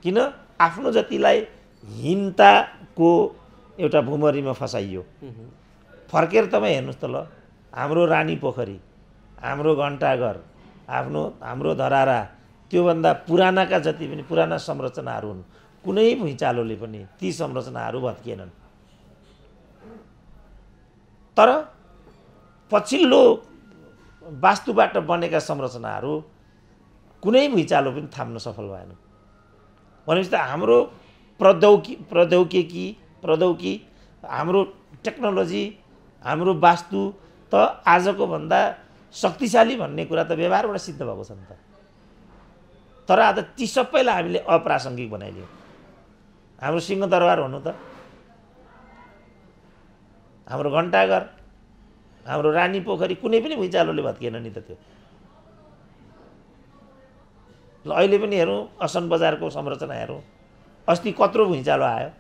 किन? आफ्नो जतिलाई हीनताको एउटा भुमरीमा फसाइयो। फर्केर तपाईँ हेर्नुहोस् त, ल हाम्रो रानी पोखरी, हाम्रो घण्टाघर, हाम्रो धरारा, त्योभन्दा पुरानाका जति पनि पुराना संरचनाहरू हुन्, कुनै भुइँचालोले पनि ती संरचनाहरू भत्किएनन्। तर पछिल्लो वास्तुबाट बनेका संरचनाहरू कुनै भुइँचालो पनि थाम्न सफल भएन। भनेपछि त हाम्रो प्रौद्योगिकी, हाम्रो टेक्नोलोजी, हाम्रो वास्तु त आजको भन्दा शक्तिशाली भन्ने कुरा त व्यवहारबाट सिद्ध भएको छ नि त। तर आज ती सबैलाई हामीले अप्रासङ्गिक बनाइदियौँ। हाम्रो सिंहदरबार भन्नु त, हाम्रो घण्टाघर, हाम्रो रानी पोखरी कुनै पनि भुइँचालोले भत्किएन नि त त्यो। ल अहिले पनि हेरौँ, असन बजारको संरचना हेरौँ, अस्ति कत्रो भुइँचालो आयो,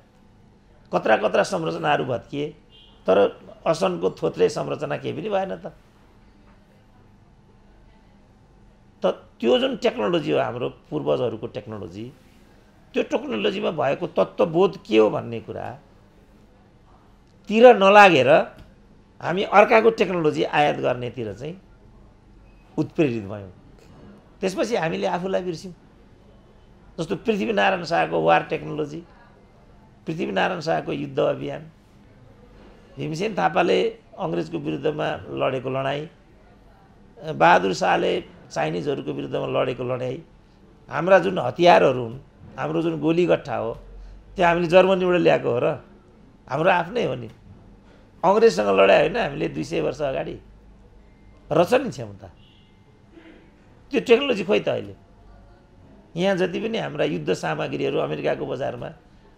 कत्रा संरचनाहरू भत्किए, तर असनको थोत्रे संरचना केही पनि भएन त। त्यो जुन टेक्नोलोजी हो हाम्रो पूर्वजहरूको टेक्नोलोजी, त्यो टेक्नोलोजीमा भएको तत्त्वबोध के हो भन्ने कुरा तिर नलागेर हामी अर्काको टेक्नोलोजी आयात गर्नेतिर चाहिँ उत्प्रेरित भयौँ। त्यसपछि हामीले आफूलाई बिर्स्यौँ। जस्तो पृथ्वीनारायण शाहको वार टेक्नोलोजी, पृथ्वीनारायण शाहको युद्ध अभियान, भीमसेन थापाले अङ्ग्रेजको विरुद्धमा लडेको लडाइँ, बहादुर शाहले चाइनिजहरूको विरुद्धमा लडेको लडाइँ, हाम्रा जुन हतियारहरू हुन्, हाम्रो जुन गोलीगट्ठा हो, त्यो हामीले जर्मनीबाट ल्याएको हो र हाम्रो आफ्नै हो नि। अङ्ग्रेजसँग लडाइँ होइन हामीले 200 वर्ष अगाडि, रहेछ नि क्षमता। त्यो टेक्नोलोजी खोइ त अहिले। यहाँ जति पनि हाम्रा युद्ध सामग्रीहरू अमेरिकाको बजारमा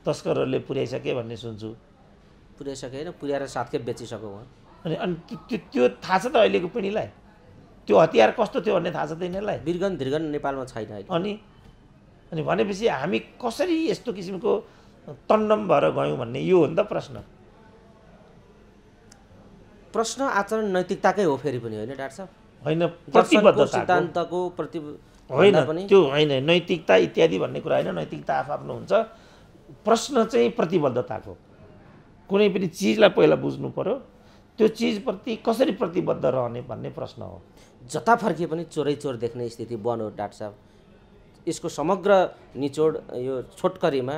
तस्करहरूले पुर्याइसके भन्ने सुन्छु। पुर्याइसके होइन, पुर्याएर साथकै बेचिसक्यो उहाँ। अनि त्यो थाहा छ त अहिलेको पिँढीलाई? त्यो हतियार कस्तो थियो भन्ने थाहा छ त यिनीहरूलाई? वीरगन धीरगन नेपालमा छैन अहिले। अनि भनेपछि हामी कसरी यस्तो किसिमको तन्डम भएर गयौँ भन्ने यो हो नि त प्रश्न। प्रश्न आचरण नैतिकताकै हो फेरि पनि, होइन डाक्टर साहब? होइन, प्रतिबद्धता सिद्धान्तको होइन, त्यो होइन नैतिकता इत्यादि भन्ने कुरा होइन। नैतिकता आफ्नो हुन्छ। प्रश्न चाहिँ प्रतिबद्धताको। कुनै पनि चिजलाई पहिला बुझ्नु पर्यो, त्यो चिजप्रति कसरी प्रतिबद्ध रहने भन्ने प्रश्न हो। जता फर्किए पनि चोरै चोर देख्ने स्थिति बन्यो डाक्टर साहब। यसको समग्र निचोड यो छोटकरीमा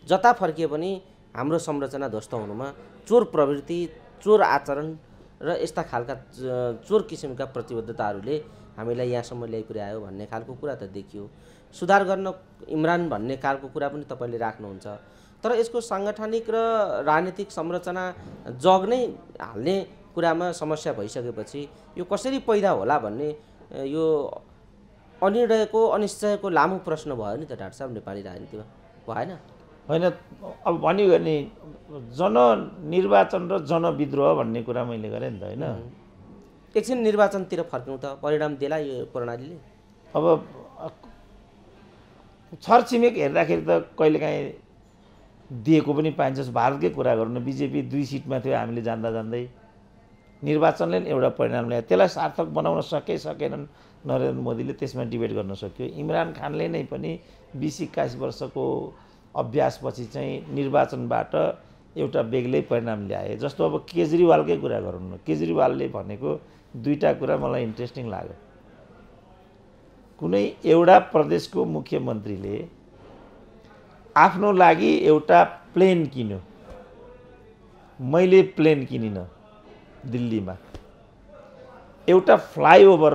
जता फर्किए पनि हाम्रो संरचना ध्वस्त हुनुमा चोर प्रवृत्ति, चोर आचरण र यस्ता खालका चोर किसिमका प्रतिबद्धताहरूले हामीलाई यहाँसम्म ल्याइपुर्यायो भन्ने खालको कुरा त देखियो। सुधार गर्न इमरान भन्ने खालको कुरा पनि तपाईँले राख्नुहुन्छ। तर यसको साङ्गठनिक र राजनीतिक संरचना जग नै हाल्ने कुरामा समस्या भइसकेपछि यो कसरी पैदा होला भन्ने यो अनिर्णयको अनिश्चयको लामो प्रश्न भयो नि त डाक्टर साहब नेपाली राजनीतिमा, भएन? होइन, अब भन्यो भने जननिर्वाचन र जनविद्रोह भन्ने कुरा मैले गरेँ नि त, होइन? एकछिन निर्वाचनतिर फर्क्यौँ त, परिणाम देला यो प्रणालीले? अब छरछिमेक हेर्दाखेरि त कहिलेकाहीँ दिएको पनि पाइन्छ। भारतकै कुरा गरौँ न, बिजेपी 2 सिटमा थियो, हामीले जान्दा जान्दै निर्वाचनले एउटा परिणाम ल्यायो। त्यसलाई सार्थक बनाउन सकेनन् नरेन्द्र मोदीले, त्यसमा डिबेट गर्न सक्यो। इमरान खानले नै पनि 20-21 वर्षको अभ्यासपछि चाहिँ निर्वाचनबाट एउटा बेग्लै परिणाम ल्याए। जस्तो अब केजरीवालकै कुरा गरौँ न, केजरीवालले भनेको 2टा कुरा मलाई इन्ट्रेस्टिङ लाग्यो। कुनै एउटा प्रदेशको मुख्यमन्त्रीले आफ्नो लागि एउटा प्लेन किन्यो, मैले प्लेन किनिनँ, दिल्लीमा एउटा फ्लाइओभर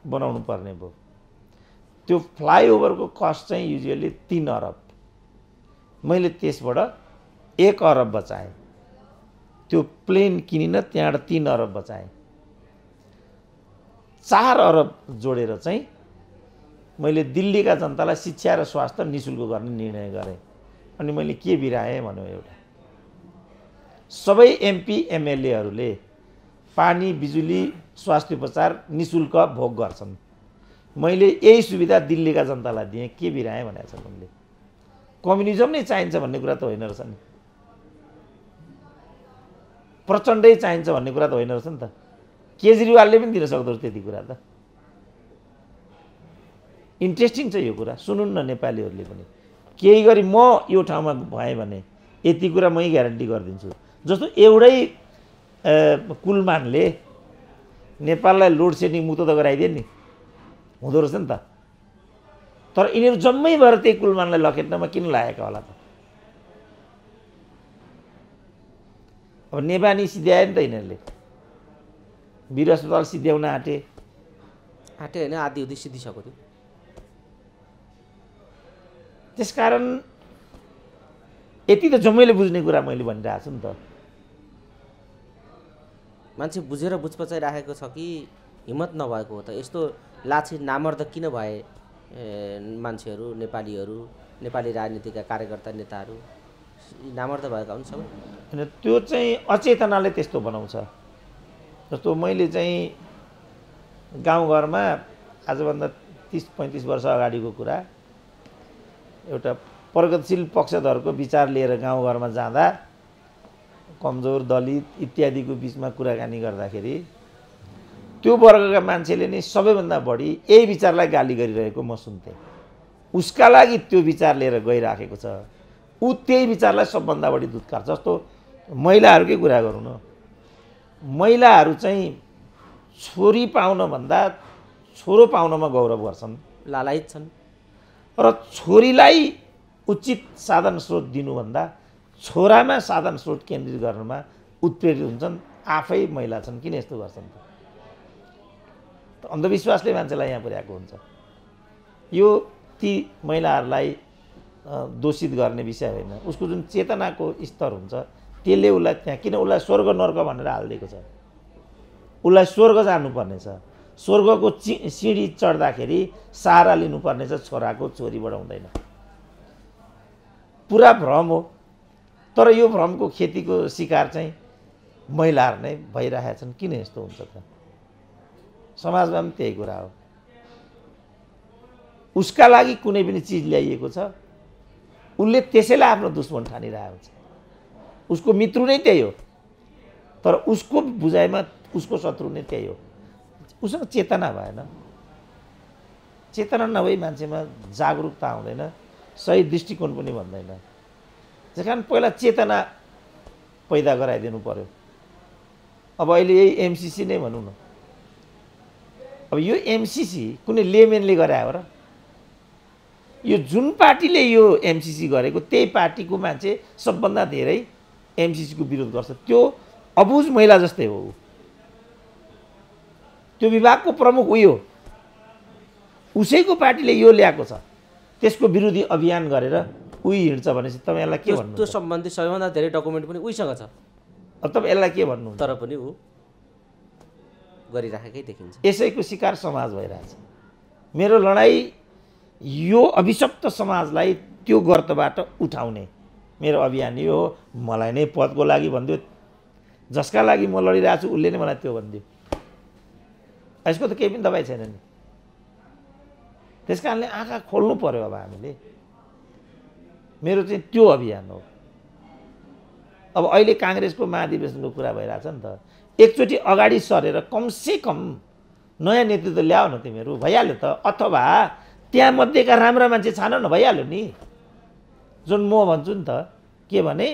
बनाउनु पर्ने भयो। त्यो फ्लाइओभरको कस्ट चाहिँ युजुअली 3 अरब, मैले त्यसबाट 1 अरब बचाएँ। त्यो प्लेन किनिनँ, त्यहाँबाट 3 अरब बचाएँ। 4 अरब जोडेर चाहिँ मैले दिल्लीका जनतालाई शिक्षा र स्वास्थ्य निःशुल्क गर्ने निर्णय गरेँ। अनि मैले के बिराएँ भन्यो, एउटा सबै एमपी एमएलएहरूले पानी बिजुली स्वास्थ्य उपचार निःशुल्क भोग गर्छन्, मैले यही सुविधा दिल्लीका जनतालाई दिएँ, के बिराएँ भनेको छ उनले। कम्युनिजम नै चाहिन्छ भन्ने कुरा त होइन रहेछ नि, प्रचण्डै चाहिन्छ भन्ने कुरा त होइन रहेछ नि त। केजरीवालले पनि दिन सक्दो रहेछ त्यति कुरा त। इन्ट्रेस्टिङ छ यो कुरा, सुनुन् न नेपालीहरूले पनि। केही गरी म यो ठाउँमा भएँ भने यति कुरा मै ग्यारेन्टी गरिदिन्छु। जस्तो एउटै कुलमानले नेपाललाई लोड सेडिङ मुक्त त गराइदिए नि, हुँदो रहेछ नि त। तर यिनीहरू जम्मै भएर त्यही कुलमानलाई लखेट्नमा किन लागेका होला त? अब नेवानी सिध्याए नि त यिनीहरूले, वीर अस्पताल सिध्याउन आँटे होइन, आधी उधी सिद्धिसक्यो त्यो। त्यसकारण यति त जम्मैले बुझ्ने कुरा मैले भनिरहेको छु नि त। मान्छे बुझेर बुझपचाइराखेको छ कि हिम्मत नभएको हो त? यस्तो लाछि नामर्द किन भए मान्छेहरू, नेपालीहरू, नेपाली राजनीतिका कार्यकर्ता नेताहरू नामर्द भएका हुन् सबै? होइन, त्यो चाहिँ अचेतनाले त्यस्तो बनाउँछ। जस्तो मैले चाहिँ गाउँघरमा आजभन्दा 30-35 वर्ष अगाडिको कुरा, एउटा प्रगतिशील पक्षधरको विचार लिएर गाउँघरमा जाँदा कमजोर दलित इत्यादिको बिचमा कुराकानी गर्दाखेरि त्यो वर्गका मान्छेले नै सबैभन्दा बढी यही विचारलाई गाली गरिरहेको म सुन्थेँ। उसका लागि त्यो विचार लिएर गइराखेको छ, ऊ त्यही विचारलाई सबभन्दा बढी दुत्कार। जस्तो महिलाहरूकै कुरा गरौँ न, महिलाहरू चाहिँ छोरी पाउनभन्दा छोरो पाउनमा गौरव गर्छन्, लालायित छन्। र छोरीलाई उचित साधन स्रोत दिनुभन्दा छोरामा साधन स्रोत केन्द्रित गर्नमा उत्प्रेरित हुन्छन्, आफै महिला छन्, किन यस्तो गर्छन् त? अन्धविश्वासले मान्छेलाई यहाँ पुर्याएको हुन्छ। यो ती महिलाहरूलाई दोषित गर्ने विषय होइन, उसको जुन चेतनाको स्तर हुन्छ त्यसले उसलाई त्यहाँ, किन उसलाई स्वर्ग नर्क भनेर हालिदिएको छ। उसलाई स्वर्ग जानुपर्ने छ, स्वर्गको सिँढी चढ्दाखेरि सहारा लिनुपर्ने छ, छोराको छोरीबाट हुँदैन। पुरा भ्रम हो। तर यो भ्रमको खेतीको शिकार चाहिँ महिलाहरू नै भइरहेका छन्। किन यस्तो हुन्छ त? समाजमा पनि त्यही कुरा हो। उसका लागि कुनै पनि चिज ल्याइएको छ, उसले त्यसैलाई आफ्नो दुश्मन ठानिरहेको हुन्छ। उसको मित्र नै त्यही हो, तर उसको बुझाइमा उसको शत्रु नै त्यही हो। उसँग चेतना भएन, चेतना नभई मान्छेमा जागरुकता आउँदैन, सही दृष्टिकोण पनि भन्दैन। त्यस कारण पहिला चेतना पैदा गराइदिनु पर्यो। अब अहिले यही एमसिसी नै भनौँ न, अब यो एमसिसी कुनै लेमेनले गरायो हो र? यो जुन पार्टीले यो एमसिसी गरेको त्यही पार्टीको मान्छे सबभन्दा धेरै एमसिसीको विरोध गर्छ। त्यो अबुझ महिला जस्तै हो। त्यो विभागको प्रमुख उही हो, उसैको पार्टीले यो ल्याएको छ त्यसको विरोधी अभियान गरेर उही हिँड्छ भनेपछि तपाईँ यसलाई के भन्नु? त्यो सम्बन्धी सबैभन्दा धेरै डकुमेन्ट पनि उहीसँग छ। अब तपाईँ यसलाई के भन्नु? तर पनि ऊ गरिराखेकै देखिन्छ। यसैको शिकार समाज भइरहेछ। मेरो लडाइँ यो अभिशप्त समाजलाई त्यो गर्तबाट उठाउने मेरो अभियान यो हो। मलाई नै पदको लागि भनिदियो, जसका लागि म लडिरहेको छु उसले नै मलाई त्यो भनिदियो, यसको त केही पनि दबाई छैन नि। त्यस कारणले आँखा खोल्नु पर्यो अब हामीले। मेरो चाहिँ त्यो अभियान हो। अब अहिले काङ्ग्रेसको महाधिवेशनको कुरा भइरहेछ नि त, एकचोटि अगाडि सरेर कमसेकम नयाँ नेतृत्व ल्याऊ न तिमीहरू, भइहाल्यो त। अथवा त्यहाँ मध्येका राम्रा मान्छे छान न, भइहाल्यो नि। जुन म भन्छु नि त के भने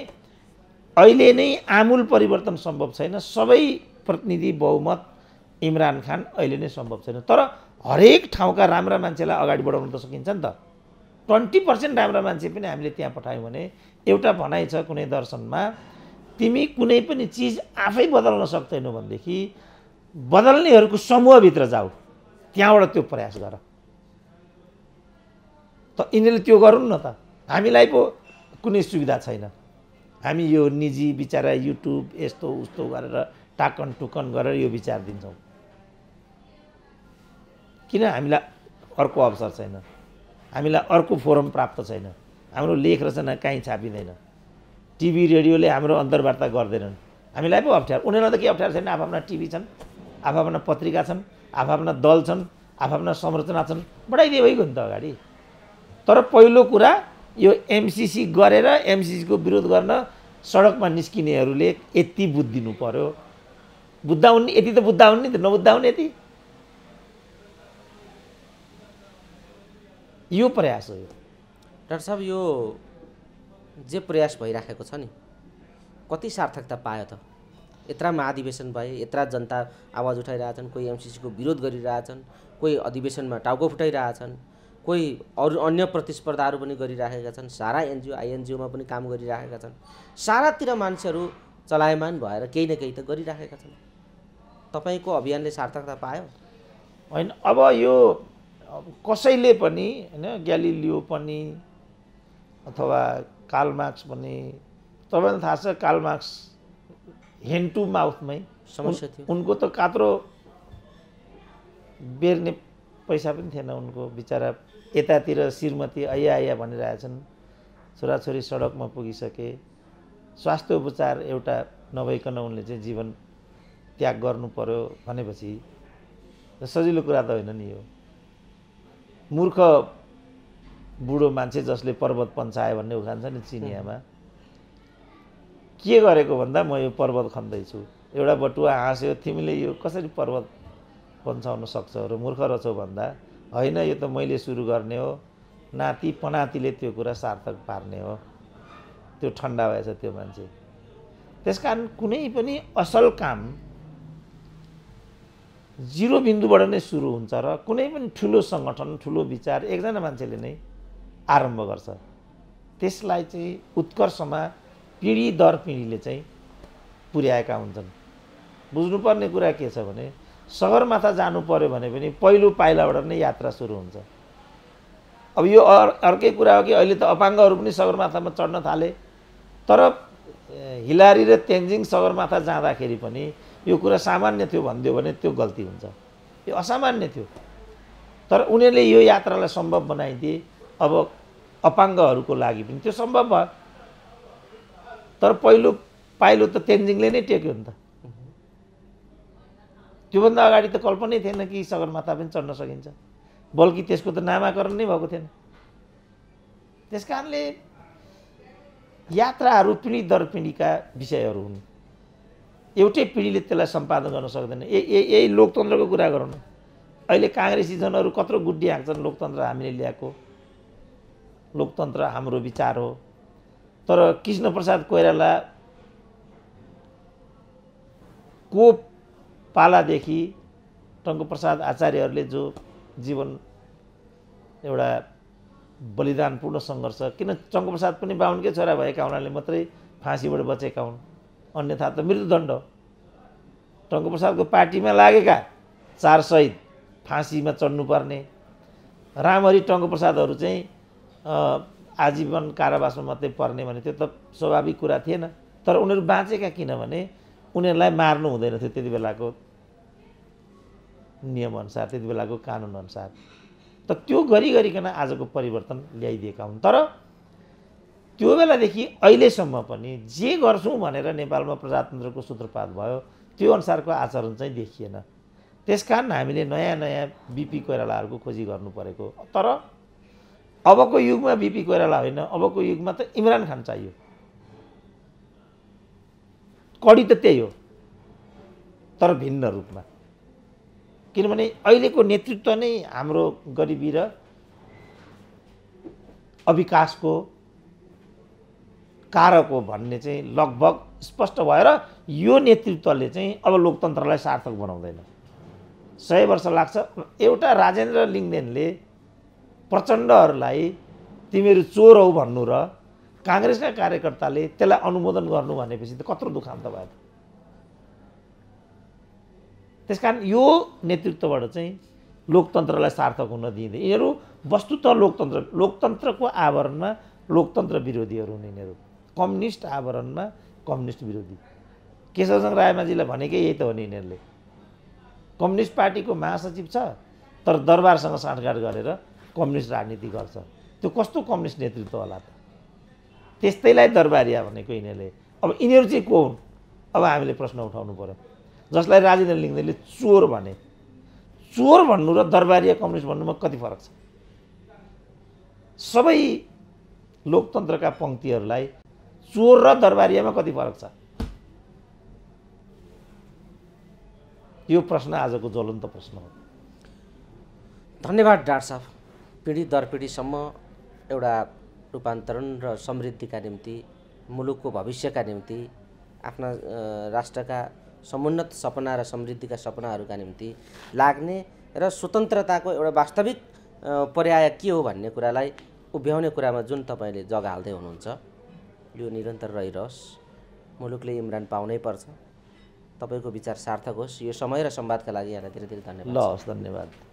अहिले नै आमूल परिवर्तन सम्भव छैन। सबै प्रतिनिधि बहुमत इमरान खान अहिले नै सम्भव छैन। तर हरेक ठाउँका राम्रा मान्छेलाई अगाडि बढाउन त सकिन्छ नि त। 20% राम्रा मान्छे पनि हामीले त्यहाँ पठायौँ भने एउटा भनाइ छ कुनै दर्शनमा, तिमी कुनै पनि चिज आफै बदल्न सक्दैनौ भनेदेखि बदल्नेहरूको समूहभित्र जाऊ, त्यहाँबाट त्यो प्रयास गर। त यिनीहरूले त्यो गरून् न त। हामीलाई पो कुनै सुविधा छैन। हामी यो निजी विचार युट्युब यस्तो उस्तो गरेर टाकन टुकन गरेर यो विचार दिन्छौँ। किन हामीलाई अर्को अवसर छैन? हामीलाई अर्को फोरम प्राप्त छैन। हाम्रो लेख रचना कहीँ छापिँदैन। टिभी रेडियोले हाम्रो अन्तर्वार्ता गर्दैनन्। हामीलाई पो अप्ठ्यारो। उनीहरूलाई त के अप्ठ्यारो छैन। आफ्ना टिभी छन्, आफ्ना पत्रिका छन्, आफ्ना दल छन्, आफ्ना संरचना छन्, बढाइदिए भइगयो नि त अगाडि। तर पहिलो कुरा यो एमसिसी गरेर एमसिसीको विरोध गर्न सडकमा निस्किनेहरूले यति बुझिदिनु पर्यो। बुझ्दा हुन् यति त बुझ्दा हुन् नि त, नबुझ्दा हुन् यति। यो प्रयास हो। यो डाक्टर साहब यो जे प्रयास भइराखेको छ नि कति सार्थकता पायो त? यत्रा महाधिवेशन भए, यत्रा जनता आवाज उठाइरहेछन्, कोही एमसिसीको विरोध गरिरहेछन्, कोही अधिवेशनमा टाउको फुटाइरहेछन्, कोही अरू अन्य प्रतिस्पर्धाहरू पनि गरिराखेका छन्, सारा एनजिओ आइएनजिओमा पनि काम गरिराखेका छन्। सारातिर मान्छेहरू चलायमान भएर केही न केही त गरिराखेका छन्। तपाईँको अभियानले सार्थकता पायो? होइन, अब यो कसैले पनि होइन, ग्यालिलियो पनि अथवा कार्ल मार्क्स पनि, तपाईँलाई थाहा छ कार्ल मार्क्स ह्यान्ड टु माउथमै समस्या थियो। उनको त कात्रो बेर्ने पैसा पनि थिएन उनको। बिचरा यतातिर श्रीमती आइया आइया भनिरहेछन्, छोराछोरी सडकमा पुगिसके, स्वास्थ्य उपचार एउटा नभइकन उनले चाहिँ जीवन त्याग गर्नु पर्यो भनेपछि सजिलो कुरा त होइन नि यो। मूर्ख बुढो मान्छे जसले पर्वत पन्छायो भन्ने उखान छ नि चिनियामा, के गरेको भन्दा म यो पर्वत खन्दैछु। एउटा बटुवा हाँस्यो, तिमीले यो कसरी पर्वत पन्छाउन सक्छौ र मूर्ख रहेछौ भन्दा, होइन यो त मैले सुरु गर्ने हो, नाति पनातिले त्यो कुरा सार्थक पार्ने हो। त्यो ठन्डा भएछ त्यो मान्छे। त्यसकारण कुनै पनि असल काम जिरो बिन्दुबाट नै सुरु हुन्छ र कुनै पनि ठुलो सङ्गठन ठुलो विचार एकजना मान्छेले नै आरम्भ गर्छ। त्यसलाई चाहिँ उत्कर्षमा पिँढी दर पिँढीले चाहिँ पुर्याएका हुन्छन्। बुझ्नुपर्ने कुरा के छ भने सगरमाथा जानु पर्यो भने पनि पहिलो पाइलाबाट नै यात्रा सुरु हुन्छ। अब यो अर्कै कुरा हो कि अहिले त अपाङ्गहरू पनि सगरमाथामा चढ्न थाले। तर हिलारी र तेन्जिङ सगरमाथा जाँदाखेरि पनि यो कुरा सामान्य थियो भनिदियो भने त्यो गल्ती हुन्छ। यो असामान्य थियो। तर उनीहरूले यो यात्रालाई सम्भव बनाइदिए। अब अपाङ्गहरूको लागि पनि त्यो सम्भव भयो। तर पहिलो पाइलो त तेन्जिङले नै टेक्यो नि त। त्योभन्दा अगाडि त कल्पनै थिएन कि सगरमाथा पनि चढ्न सकिन्छ। बल्कि त्यसको त नामाकरण नै भएको थिएन। त्यस कारणले यात्राहरू पिँढी दर पिँढीका विषयहरू हुन्। एउटै पिँढीले त्यसलाई सम्पादन गर्न सक्दैन। यही लोकतन्त्रको कुरा गरौँ न। अहिले काङ्ग्रेसीजनहरू कत्रो गुड्डी हाँक्छन् लोकतन्त्र हामीले ल्याएको, लोकतन्त्र हाम्रो विचार हो। तर कृष्णप्रसाद कोइराला को पालादेखि टङ्कप्रसाद आचार्यहरूले जो जीवन एउटा बलिदानपूर्ण सङ्घर्ष, किन टङ्कप्रसाद पनि बाहुनकै छोरा भएका हुनाले मात्रै फाँसीबाट बचेका हुन्, अन्यथा त मृत्युदण्ड। टङ्कप्रसादको पार्टीमा लागेका 4 शहीद फाँसीमा चढ्नुपर्ने, रामहरि टङ्कप्रसादहरू चाहिँ आजीवन कारावासमा मात्रै पर्ने भने त्यो त स्वाभाविक कुरा थिएन। तर उनीहरू बाँचेका किनभने उनीहरूलाई मार्नु हुँदैन थियो त्यति बेलाको नियमअनुसार, त्यति बेलाको कानुनअनुसार। त त्यो गरिकन आजको परिवर्तन ल्याइदिएका हुन्। तर त्यो बेलादेखि अहिलेसम्म पनि जे गर्छौँ भनेर नेपालमा प्रजातन्त्रको सूत्रपात भयो त्यो अनुसारको आचरण चाहिँ देखिएन। त्यसकारण हामीले नयाँ नयाँ बिपी कोइरालाहरूको खोजी गर्नु परेको। तर अबको युगमा बिपी कोइराला होइन, अबको युगमा त इमरान खान चाहियो। कडी त त्यही हो, तर भिन्न रूपमा। किनभने अहिलेको नेतृत्व नै हाम्रो गरिबी र अविकासको कारक हो भन्ने चाहिँ लगभग स्पष्ट भएर यो नेतृत्वले चाहिँ अब लोकतन्त्रलाई सार्थक बनाउँदैन। 100 वर्ष लाग्छ। एउटा राजेन्द्र लिङ्गदेनले प्रचण्डहरूलाई तिमीहरू चोर हौ भन्नु र काङ्ग्रेसका कार्यकर्ताले त्यसलाई अनुमोदन गर्नु भनेपछि त कत्रो दुखान्त भयो। त्यसकारण यो नेतृत्वबाट चाहिँ लोकतन्त्रलाई सार्थक हुन दिँदैन। यिनीहरू वस्तुतः लोकतन्त्रको आवरणमा लोकतन्त्र विरोधीहरू हुन्। यिनीहरू कम्युनिस्ट आवरणमा कम्युनिस्ट विरोधी। केशवचन्द्र रायमाझीलाई भनेकै यही त हो नि। यिनीहरूले कम्युनिस्ट पार्टीको महासचिव छ तर दरबारसँग साँठगाँठ गरेर कम्युनिस्ट राजनीति गर्छ। त्यो कस्तो कम्युनिस्ट नेतृत्व होला त? त्यस्तैलाई दरबारिया भनेको यिनीहरूले। अब यिनीहरू चाहिँ को हुन्? अब हामीले प्रश्न उठाउनु पर्यो। जसलाई राजेन्द्र लिङ्गदेनले चोर भने, चोर भन्नु र दरबारिया कम्युनिस्ट भन्नुमा कति फरक छ? सबै लोकतन्त्रका पङ्क्तिहरूलाई चोर र दरबारियामा कति फरक छ? यो प्रश्न आजको ज्वलन्त प्रश्न हो। धन्यवाद डाक्टर साहब। पिँढी दर पिँढीसम्म एउटा रूपान्तरण र समृद्धिका निम्ति, मुलुकको भविष्यका निम्ति, आफ्ना राष्ट्रका समुन्नत सपना र समृद्धिका सपनाहरूका निम्ति लाग्ने र स्वतन्त्रताको एउटा वास्तविक पर्याय के हो भन्ने कुरालाई उभ्याउने कुरामा जुन तपाईँले जग हाल्दै हुनुहुन्छ, यो निरन्तर रहिरहोस्। मुलुकले इमरान पाउनै पर्छ। तपाईँको विचार सार्थक होस्। यो समय र संवादका लागि यहाँलाई धेरै धेरै धन्यवाद। ल हस्, धन्यवाद।